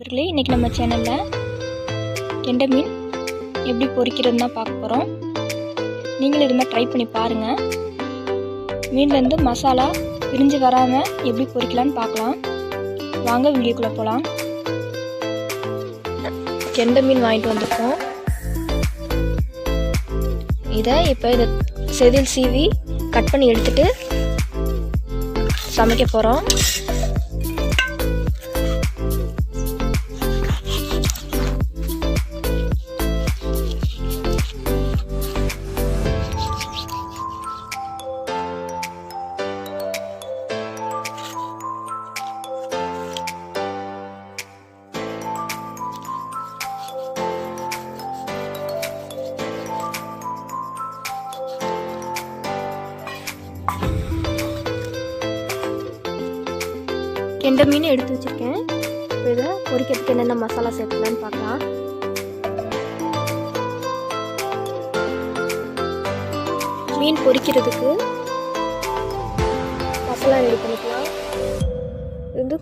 நண்பர்களே, இன்றைக்கி நம்ம சேனலில் கெண்டை மீன் எப்படி பொரிக்கிறதுன்னு தான் பார்க்க போகிறோம். நீங்களும் இது மாதிரி ட்ரை பண்ணி பாருங்கள். மீன்லேருந்து மசாலா பிரிஞ்சு வராமல் எப்படி பொரிக்கலான்னு பார்க்கலாம். வாங்க வீடியோக்குள்ளே போகலாம். கெண்டை மீன் வாங்கிட்டு வந்திருக்கோம். இதை செதில் சீவி கட் பண்ணி எடுத்துகிட்டு சமைக்க போகிறோம். கெண்டை மீன் எடுத்து வச்சுருக்கேன். இப்போ இதை பொரிக்கிறதுக்கு என்னென்ன மசாலா சேர்த்துக்கலான்னு பார்க்கலாம். மீன் பொரிக்கிறதுக்கு மசாலா ரெடி பண்ணிக்கலாம். இது வந்து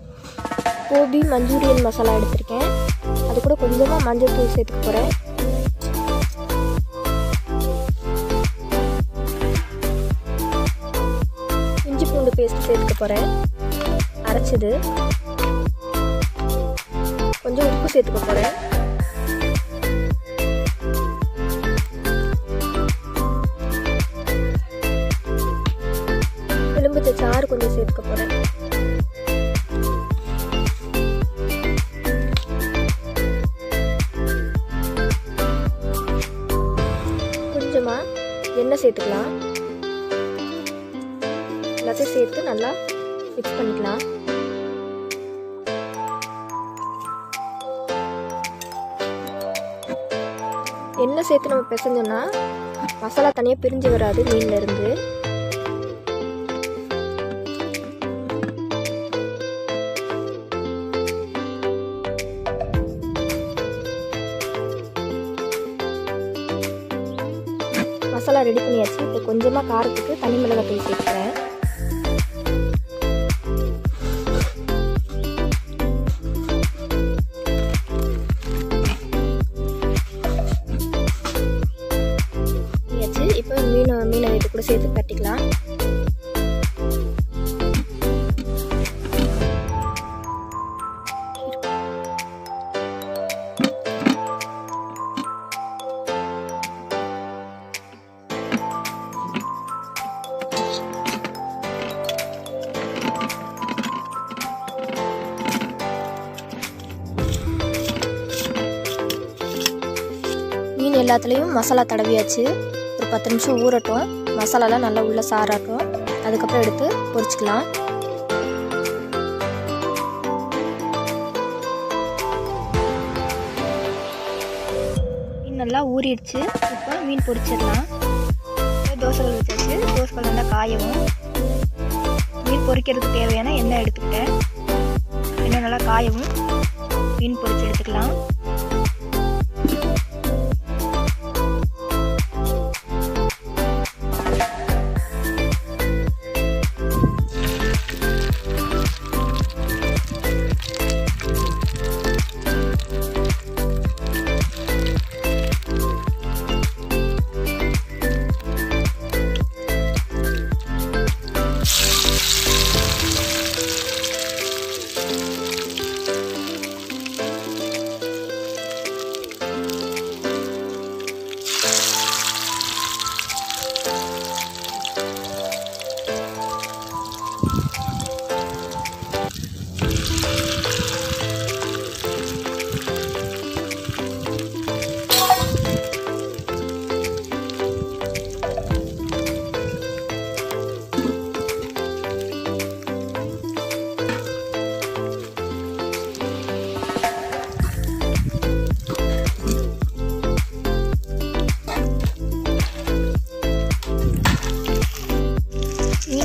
கோபி மஞ்சூரியன் மசாலா எடுத்திருக்கேன். அது கூட கொஞ்சமாக மஞ்சள் தூள் சேர்த்துக்க போகிறேன். இஞ்சி பூண்டு பேஸ்ட் சேர்த்துக்க போகிறேன் அரைச்சது. கொஞ்சம் உப்பு சேர்த்துக்க போகிறேன். எலும்புச்சை சாறு கொஞ்சம் சேர்த்துக்க போகிறேன். கொஞ்சமாக எண்ணெய் சேர்த்துக்கலாம். எல்லாத்தையும் சேர்த்து நல்லா மிக்ஸ் பண்ணிக்கலாம். எண்ணெய் சேர்த்து நம்ம பிசைஞ்சோம்னா மசாலா தனியாக பிரிஞ்சு வராது மீன்ல இருந்து. மசாலா ரெடி பண்ணியாச்சு. இப்போ கொஞ்சமாக காரத்துக்கு தனி மிளகாய் தூள் சேர்க்குறேன். இப்போ மீனை இது கூட சேர்த்து கட்டிக்கலாம். மீன் எல்லாத்துலேயும் மசாலா தடவியாச்சு. ஒரு 10 நிமிஷம் ஊறட்டும். மசாலாலாம் நல்லா உள்ள சாராட்டும். அதுக்கப்புறம் எடுத்து பொரிச்சிக்கலாம். மீன் நல்லா ஊறிடுச்சு. இப்போ மீன் பொரிச்சிடலாம். தோசைகள் வச்சாச்சு. தோசைகள் நல்லா காயவும். மீன் பொரிக்கிறதுக்கு தேவையான எண்ணெய் எடுத்துக்கிட்டேன். எண்ணெய் நல்லா காயவும் மீன் பொரிச்சு எடுத்துக்கலாம்.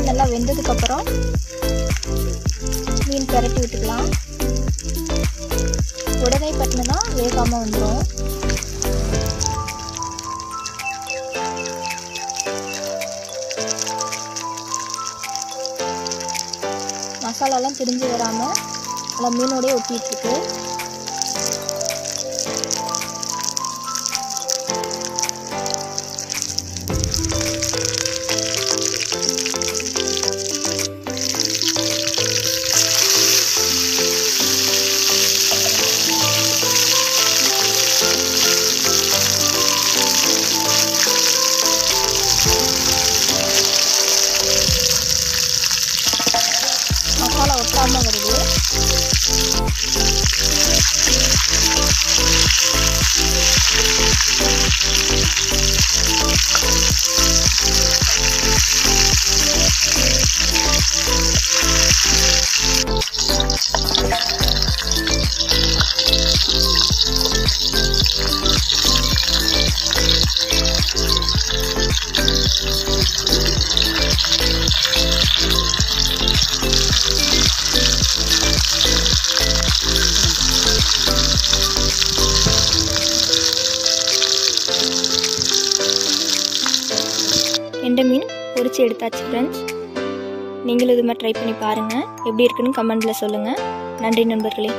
நல்லா வெந்ததுக்கப்புறம் மீன் பெரட்டி விட்டுக்கலாம். உடனே பட்டினா வேகாமல் வந்துடும். மசாலாலாம் பிரிஞ்சு வராமல் நல்லா மீனோடய ஒட்டிகிட்ருக்கு. கெண்டை மீன் பொரிச்சு எடுத்தாச்சு ஃப்ரெண்ட்ஸ். நீங்களும் இது மாதிரி ட்ரை பண்ணி பாருங்கள். எப்படி இருக்குன்னு கமெண்ட்டில் சொல்லுங்கள். நன்றி நண்பர்களே.